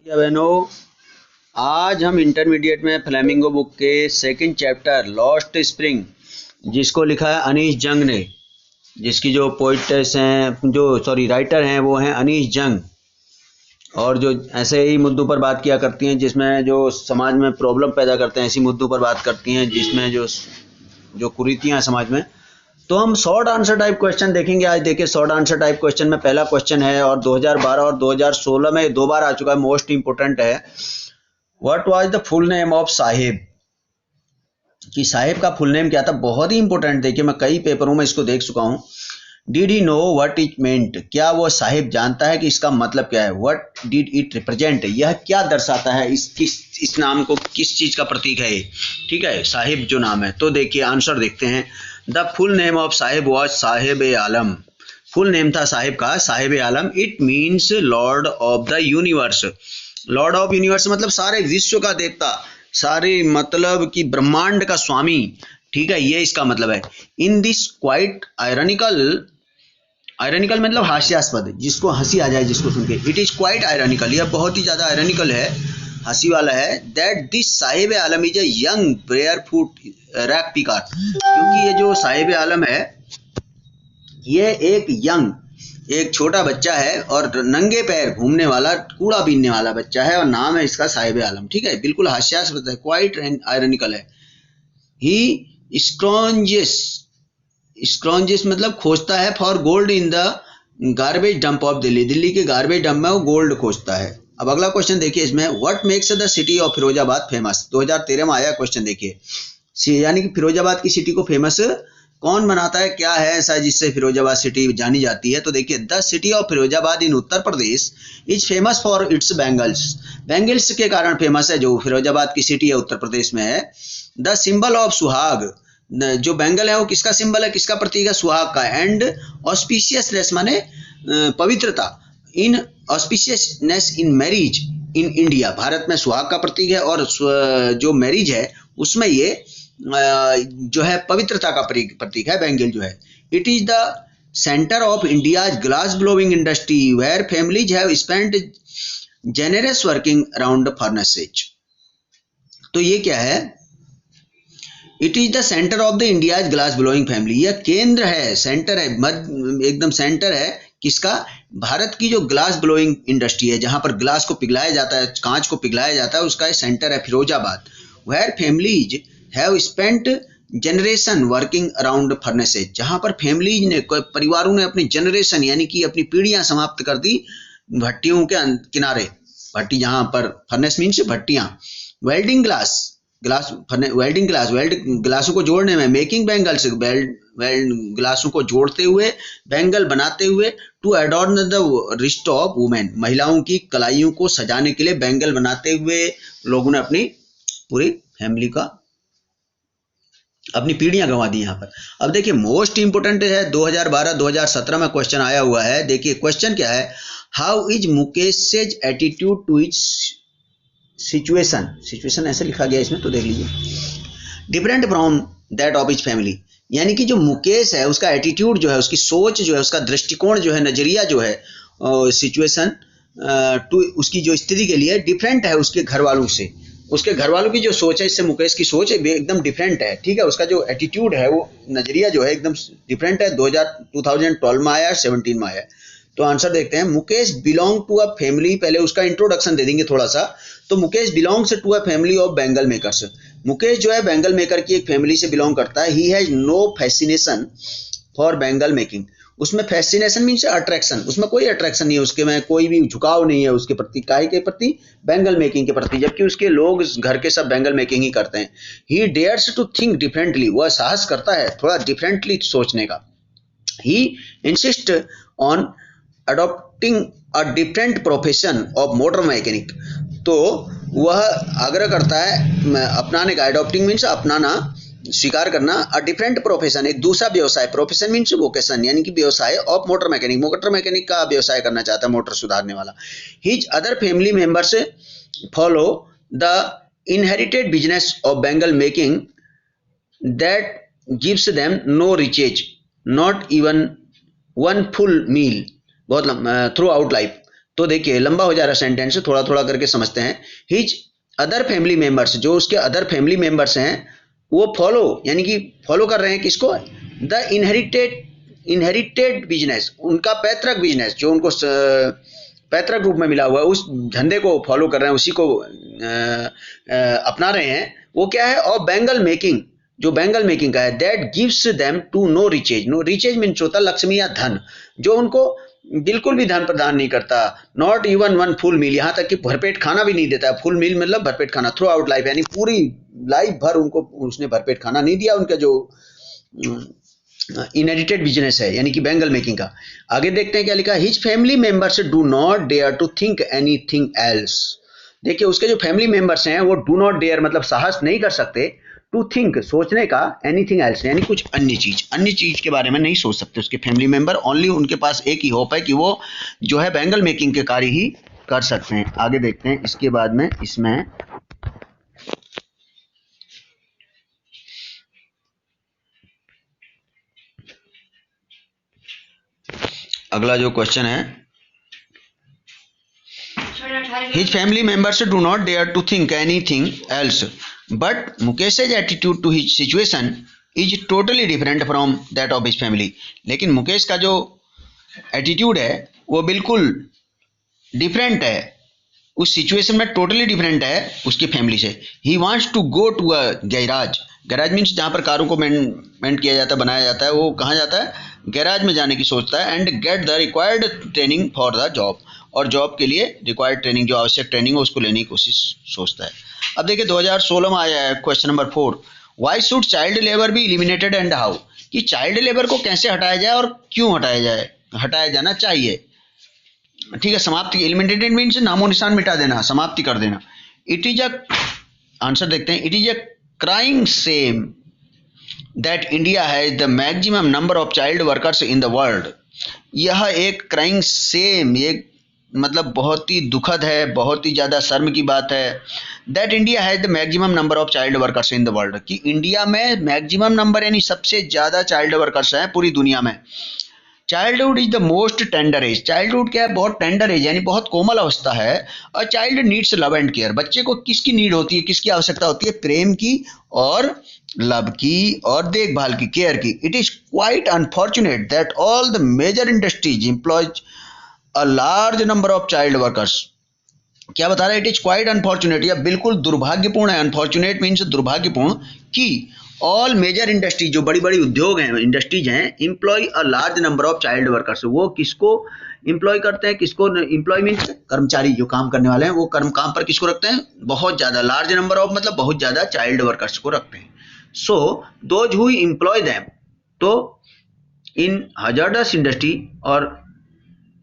या बहनों, आज हम इंटरमीडिएट में फ्लेमिंगो बुक के सेकंड चैप्टर लॉस्ट स्प्रिंग, जिसको लिखा है अनीश जंग ने, जिसकी जो पोइट्स हैं, जो राइटर हैं, वो हैं अनीश जंग। और जो ऐसे ही मुद्दों पर बात किया करती हैं जिसमें जो समाज में प्रॉब्लम पैदा करते हैं, ऐसी मुद्दों पर बात करती हैं जिसमें जो जो कुरीतियाँ हैं समाज में। तो हम शॉर्ट आंसर टाइप क्वेश्चन देखेंगे आज। देखिए, शॉर्ट आंसर टाइप क्वेश्चन में पहला क्वेश्चन है और 2012 और 2016 में दो बार आ चुका है, मोस्ट इंपोर्टेंट है। What was the full name of Sahib, कि साहिब का फुल नेम क्या था, बहुत ही इंपॉर्टेंट। देखिए, मैं कई पेपरों में इसको देख चुका हूँ। Did he know what it meant, क्या वो साहिब जानता है कि इसका मतलब क्या है। व्हाट डिड इट रिप्रेजेंट, यह क्या दर्शाता है, इस नाम को किस चीज का प्रतीक है ये। ठीक है, साहिब जो नाम है। तो देखिए आंसर देखते हैं। The full name of Sahib was Sahib Alam. Full name था साहिब का Sahib Alam. It means lord of the universe. Lord of universe मतलब सारे विश्व का देवता, सारे मतलब कि ब्रह्मांड का स्वामी। ठीक है, ये इसका मतलब है। In this quite ironical, ironical मतलब हास्यास्पद, जिसको हंसी आ जाए जिसको सुन के। इट इज क्वाइट आयरनिकल, यह बहुत ही ज्यादा आयरनिकल है, हंसी वाला है। That this Sahib Alam is a young prayer foot rack पिकार, क्योंकि ये जो साहिब आलम है ये एक यंग, एक छोटा बच्चा है और नंगे पैर घूमने वाला, कूड़ा बीनने वाला बच्चा है, और नाम है इसका साहिब आलम। ठीक है, बिल्कुल हास्यास्पद है, क्वाइट आयरनिकल है। ही स्क्रॉन्जेस, स्क्रॉन्जेस मतलब खोजता है, for gold in the garbage dump of Delhi, Delhi के गार्बेज डंप में वो गोल्ड खोजता है। अब अगला क्वेश्चन देखिए इसमें, what makes the city of Firozabad famous. 2013 में आया क्वेश्चन, देखिए यानी कि फिरोजाबाद की सिटी को फेमस कौन बनाता है, क्या है ऐसा जिससे फिरोजाबाद सिटी जानी जाती है। तो देखिए, the city of Firozabad in Uttar Pradesh is famous for its bangles. Bangles के कारण फेमस है जो फिरोजाबाद की सिटी है, उत्तर प्रदेश में है। द सिंबल ऑफ सुहाग, जो बैंगल है वो किसका सिंबल है, किसका प्रतीक है, सुहाग का। एंड ऑस्पिशियसनेस माने पवित्रता, in auspiciousness in marriage in India, Bharat में सुहाग का प्रतीक है, और जो मैरिज है उसमें ये जो है पवित्रता का प्रतीक है बैंगल जो है। It is the centre of India's glass blowing industry where families have spent generations working around furnaces. तो ये क्या है, it is the centre of the India's glass blowing family, यह केंद्र है, सेंटर है, मध्य एकदम सेंटर है किसका, भारत की जो ग्लास ब्लोइंग इंडस्ट्री है, जहां पर ग्लास को पिघलाया जाता है, कांच को पिघलाया जाता है, उसका सेंटर है Firozabad. Where families have spent generation working around furnaces, जहां पर फैमिलीज ने, परिवारों ने अपनी जनरेशन यानी कि अपनी पीढ़ियां समाप्त कर दी भट्टियों के किनारे। भट्टी जहां पर, फर्नेस मीन्स भट्टियां। Welding glass, welding glass, weld ग्लासों को जोड़ने में, मेकिंग बैंगल्स, वेल्ड ग्लासों को जोड़ते हुए, बैंगल बनाते हुए, to adorn the wrist of women, महिलाओं की कलाइयों को सजाने के लिए बैंगल बनाते हुए लोगों ने अपनी पूरी फैमिली का, अपनी पीढ़ियां गंवा दी यहाँ पर। अब देखिए मोस्ट इंपोर्टेंट है, 2012-2017 में क्वेश्चन आया हुआ है। देखिए क्वेश्चन क्या है, how is Mukesh attitude to its situation, situation ऐसे लिखा गया इसमें, तो देख लीजिए। Different from that of is family, यानी कि जो मुकेश है उसका एटीट्यूड जो है, उसकी सोच जो है, उसका दृष्टिकोण जो है, नजरिया जो है सिचुएशन टू, उसकी जो स्थिति के लिए डिफरेंट है उसके घर वालों से। उसके घर वालों की जो सोच है, इससे मुकेश की सोच एकदम डिफरेंट है। ठीक है, उसका जो एटीट्यूड है, वो नजरिया जो है एकदम डिफरेंट है। 2012 में आया, 17 में आया। तो आंसर देखते हैं। Mukesh belong to a family, पहले उसका इंट्रोडक्शन दे देंगे थोड़ा सा। तो Mukesh belongs to a family of bangle makers, Mukesh जो है बैंगल मेकर की एक फैमिली से बिलोंग करता है। He has no fascination for bangle making, उसमें फैसिनेशन मीन्स अट्रैक्शन, उसमें कोई अट्रैक्शन नहीं है, उसके में कोई भी झुकाव नहीं है उसके प्रति, काहे के प्रति, बैंगल मेकिंग के प्रति, जबकि उसके लोग घर के सब बैंगल मेकिंग ही करते हैं। He dares to think differently, वह साहस करता है थोड़ा डिफरेंटली सोचने का। He insist on adopting a different profession of motor mechanic, तो वह आग्रह करता है अपनाने का, अडॉप्टिंग मीन्स अपनाना, स्वीकार करना, अ डिफरेंट प्रोफेशन, एक दूसरा व्यवसाय, प्रोफेशन मीन्स वोकेशन यानी कि व्यवसाय, of motor mechanic, motor mechanic का व्यवसाय करना चाहता है, मोटर सुधारने वाला। His other family members follow the inherited business of bangle making that gives them no riches, not even one full meal, बहुत थ्रू आउट लाइफ। तो देखिए लंबा हो जा रहा सेंटेंस, थोड़ा थोड़ा करके समझते हैं। हिज अदर फैमिली मेंबर्स, जो उसके अदर फैमिली मेंबर्स हैं वो फॉलो, यानी कि फॉलो कर रहे हैं किसको, द इनहेरिटेड बिजनेस, उनका पैतृक बिजनेस जो उनको पैतृक रूप में मिला हुआ है, उस धंधे को फॉलो कर रहे हैं, उसी को अपना रहे हैं। वो क्या है, और बैंगल मेकिंग, जो बैंगल मेकिंग का है, that gives them to no riches, no riches means होता लक्ष्मी या धन, जो उनको बिल्कुल भी धन प्रदान नहीं करता, not even one full meal, यहाँ तक कि भरपेट खाना भी नहीं देता है। फुल मील मतलब भरपेट खाना, थ्रू आउट लाइफ, यानी पूरी लाइफ भर उनको उसने भरपेट खाना नहीं दिया, उनका जो इनहेरिटेड बिजनेस है, यानी कि बैंगल मेकिंग का। आगे देखते हैं क्या लिखा, his family members do not dare to think anything else. देखिए उसके जो फैमिली मेंबर्स हैं वो डू नॉट डेयर मतलब साहस नहीं कर सकते, टू थिंक सोचने का, एनीथिंग एल्स यानी कुछ अन्य चीज के बारे में नहीं सोच सकते उसके फैमिली मेंबर। ओनली उनके पास एक ही होप है कि वो जो है बैंगल मेकिंग के कार्य ही कर सकते हैं। आगे देखते हैं इसके बाद में, इसमें अगला जो क्वेश्चन है, his family members do not dare to think anything else but मुकेश's attitude to his situation is totally different from that of his family. लेकिन मुकेश का जो एटीट्यूड है वो बिल्कुल डिफरेंट है, उस सिचुएशन में टोटली डिफरेंट है उसकी फैमिली से। He wants to go to a garage, garage means जहाँ पर कारों को मेंटेन किया जाता है, बनाया जाता है, वो कहाँ जाता है, गैराज में जाने की सोचता है। And get the required training for the job, और जॉब के लिए रिक्वायर्ड ट्रेनिंग, जो आवश्यक ट्रेनिंग है उसको लेने की कोशिश सोचता है। अब देखिए 2016 में आया है question number 4, why should child labour be eliminated and how, कि चाइल्ड लेबर को कैसे हटाया जाए और क्यों हटाया जाना चाहिए। ठीक है, समाप्ति, एलिमिनेटेड मीन्स नामो निशान मिटा देना, समाप्ति कर देना। इट इज अ, आंसर देखते हैं, it is a crying same that India has the maximum number of child workers in the world. यह एक क्राइंग सेम, एक मतलब बहुत ही दुखद है, बहुत ही ज़्यादा शर्म की बात है, that India has the maximum number of child workers in the world, कि इंडिया में मैक्सिमम नंबर यानी सबसे ज़्यादा चाइल्ड वर्कर्स हैं पूरी दुनिया में। Childhood is the most tender as, childhood क्या है, बहुत टेंडर एज यानी बहुत कोमल अवस्था है। और child needs love and care, बच्चे को किसकी नीड होती है, किसकी आवश्यकता होती है, प्रेम की और लव की और देखभाल की, केयर की। It is quite unfortunate that all the major industries employs a large number of child workers. क्या बता रहा है, इट इज क्वाइट अनफॉर्चुनेट, या बिल्कुल दुर्भाग्यपूर्ण है, अनफॉर्चुनेट मीन्स दुर्भाग्यपूर्ण, कि ऑल मेजर इंडस्ट्रीज, जो बड़ी बड़ी उद्योग हैं, इंडस्ट्रीज हैं, employ a large number of child workers, वो किसको एम्प्लॉय करते हैं, किसको एम्प्लॉय मीन्स कर्मचारी, जो काम करने वाले हैं, वो काम पर किसको रखते हैं, बहुत ज़्यादा, लार्ज नंबर ऑफ मतलब बहुत ज़्यादा चाइल्ड वर्कर्स को रखते हैं। So those who employ them, तो इन हजार्डस इंडस्ट्री और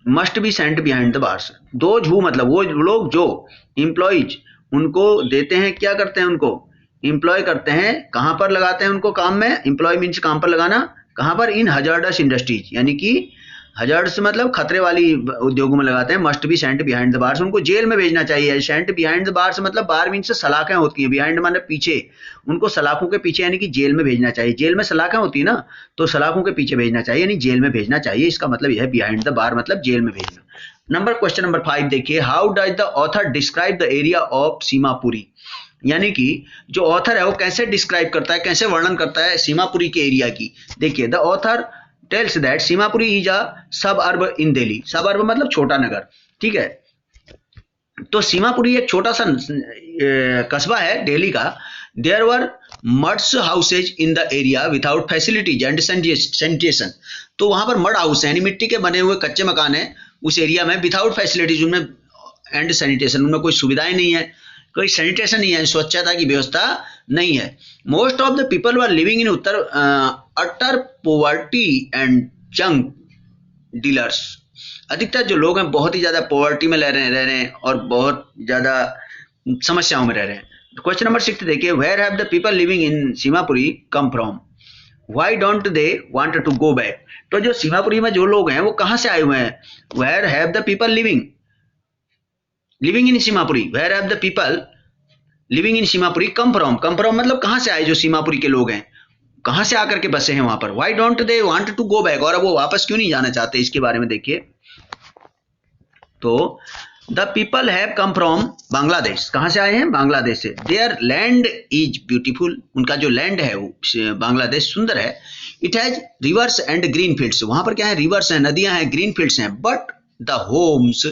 must be sent behind the bars, those who मतलब वो लोग जो एम्प्लॉयज उनको देते हैं, क्या करते हैं, उनको एम्प्लॉय करते हैं, कहाँ पर लगाते हैं उनको काम में, एम्प्लॉय मीन्स काम पर लगाना, कहाँ पर, इन हजार्डस इंडस्ट्रीज, यानी कि हजार्डस मतलब खतरे वाली उद्योगों में लगाते हैं। Must be sent behind the bars, उनको जेल में भेजना चाहिए। सेंट बिहाइंड द बार्स मतलब बार मीन्स सलाखें होती हैं, बिहाइंड मतलब पीछे, उनको सलाखों के पीछे यानी कि जेल में भेजना चाहिए। जेल में सलाखें होती है ना, तो सलाखों के पीछे भेजना चाहिए, यानी जेल में भेजना चाहिए, इसका मतलब यह है बिहाइंड द बार मतलब जेल में भेजना। क्वेश्चन नंबर 5 देखिए, how does the author describe the area of Seemapuri, यानी कि जो ऑथर है वो कैसे डिस्क्राइब करता है, कैसे वर्णन करता है सीमापुरी के एरिया की। देखिए, the author tells that Seemapuri is a suburb इन दिल्ली, सब अर्ब मतलब छोटा नगर, ठीक है। तो सीमापुरी एक छोटा सा कस्बा है दिल्ली का। There were muds houses in the area without facilities and sanitation, तो वहां पर मड हाउस यानी मिट्टी के बने हुए कच्चे मकान है उस एरिया में, विदाउट फैसिलिटीज, उनमें एंड सैनिटेशन, उनमें कोई सुविधाएं नहीं है, कोई सैनिटेशन नहीं है, स्वच्छता की व्यवस्था नहीं है। Most of the people were living in utter poverty and junk dealers, अधिकतर जो लोग हैं बहुत ही ज्यादा पॉवर्टी में रह रहे हैं और बहुत ज्यादा समस्याओं में रह रहे हैं। क्वेश्चन नंबर 6 देखिए, where have the people living in Seemapuri come from, why don't they want to go back, तो जो सीमापुरी में जो लोग हैं वो कहाँ से आए हुए हैं, where have the people living in Seemapuri, where have the people living in Seemapuri come from मतलब कहाँ से आए, जो सीमापुरी के लोग हैं कहाँ से आकर के बसे हैं वहां पर। Why don't they want to go back, और अब वो वापस क्यों नहीं जाना चाहते, इसके बारे में देखिए। तो the people have come from Bangladesh, कहाँ से आए हैं? बांग्लादेश से। देयर लैंड इज ब्यूटीफुल, उनका जो लैंड है वो बांग्लादेश सुंदर है। It has rivers and green fields, वहां पर क्या है? रिवर्स हैं, नदियां हैं, ग्रीन फील्ड्स हैं। But the homes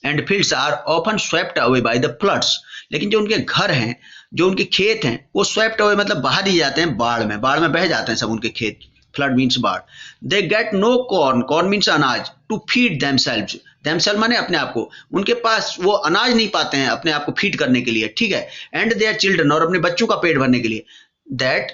and fields are often swept away by the floods, लेकिन जो उनके घर हैं, जो उनके खेत हैं, वो स्वेप्ट अवे मतलब बहा दिए जाते हैं बाढ़ में, बाढ़ में बह जाते हैं सब उनके खेत। फ्लड मीन्स बाढ़। They get no corn, corn means अनाज, टू फीड देमसेल्व्स, देमसेल्व माने अपने आप को, उनके पास वो अनाज नहीं पाते हैं अपने आप को फीड करने के लिए, ठीक है। एंड देयर चिल्ड्रन, और अपने बच्चों का पेट भरने के लिए। दैट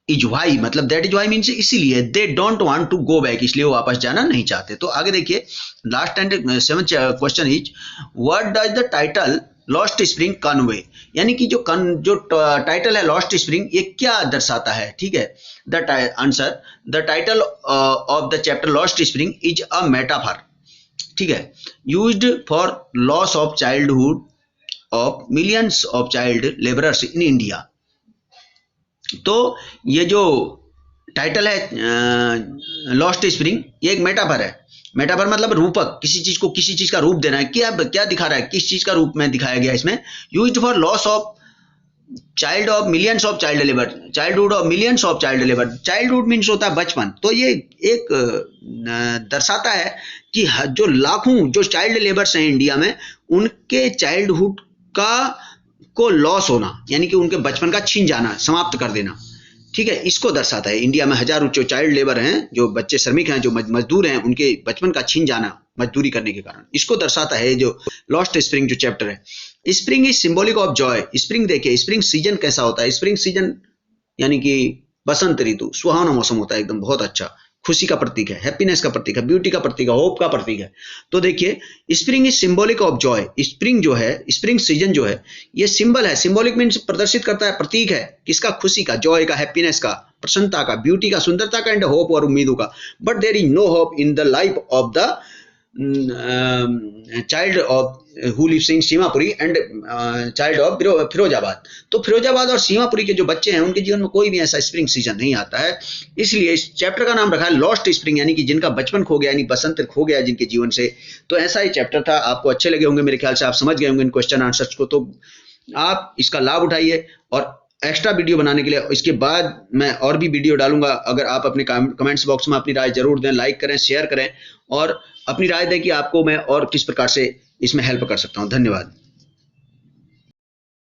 इज वाई, मतलब दैट इज वाई मीन्स इसीलिए। They don't want to go back, इसलिए वो वापस जाना नहीं चाहते। तो आगे देखिए, last and 7th question is what does the title lost spring convey, यानी कि जो टाइटल है लॉस्ट स्प्रिंग, ये क्या दर्शाता है, ठीक है। The answer, the title of the chapter lost spring is a metaphor, ठीक है, used for loss of childhood of millions of child labourers in India. तो ये जो टाइटल है लॉस्ट स्प्रिंग, ये एक मेटाफर है। मेटाफर मतलब रूपक, किसी चीज को किसी चीज का रूप देना है। क्या क्या दिखा रहा है, किस चीज का रूप में दिखाया गया इसमें? Used for loss of child of millions of child labour, childhood of millions of child labour. Childhood means होता है बचपन, तो ये एक दर्शाता है कि जो लाखों जो चाइल्ड लेबर्स हैं इंडिया में, उनके चाइल्डहुड का को लॉस होना, यानी कि उनके बचपन का छीन जाना, समाप्त कर देना, ठीक है, इसको दर्शाता है। इंडिया में हजारों जो चाइल्ड लेबर हैं, जो बच्चे श्रमिक हैं, जो मजदूर हैं, उनके बचपन का छीन जाना मजदूरी करने के कारण, इसको दर्शाता है जो लॉस्ट स्प्रिंग जो चैप्टर है। Spring is symbolic of Joy. Spring देखिए, स्प्रिंग सीजन कैसा होता है? स्प्रिंग सीजन यानी कि बसंत ऋतु, सुहावना मौसम होता है एकदम, बहुत अच्छा, खुशी का प्रतीक है, हैप्पीनेस का प्रतीक है, ब्यूटी का प्रतीक है, होप का प्रतीक है। तो देखिए, spring is symbolic of Joy. Spring जो है, स्प्रिंग सीजन जो है, ये सिंबल है। सिंबॉलिक मीन्स प्रदर्शित करता है, प्रतीक है किसका? खुशी का, जॉय का, हैप्पीनेस का, प्रसन्नता का, ब्यूटी का, सुंदरता का, एंड होप और उम्मीदों का। But there is no hope in the life of the child of who lives in Seemapuri and child of Firozabad. तो फिरोजाबाद और सीमापुरी के जो बच्चे हैं, उनके जीवन में कोई भी ऐसा स्प्रिंग सीजन नहीं आता है। इसलिए इस चैप्टर का नाम रखा है लॉस्ट स्प्रिंग, यानी कि जिनका बचपन खो गया, यानी बसंत खो गया जिनके जीवन से। तो ऐसा ही चैप्टर था, आपको अच्छे लगे होंगे, मेरे ख्याल से आप समझ गए होंगे इन क्वेश्चन आंसर्स को। तो आप इसका लाभ उठाइए, और एक्स्ट्रा वीडियो बनाने के लिए इसके बाद मैं और भी वीडियो डालूंगा। अगर आप अपने कमेंट्स बॉक्स में अपनी राय जरूर दें, लाइक करें, शेयर करें, और अपनी राय दें कि आपको मैं और किस प्रकार से इसमें हेल्प कर सकता हूं। धन्यवाद।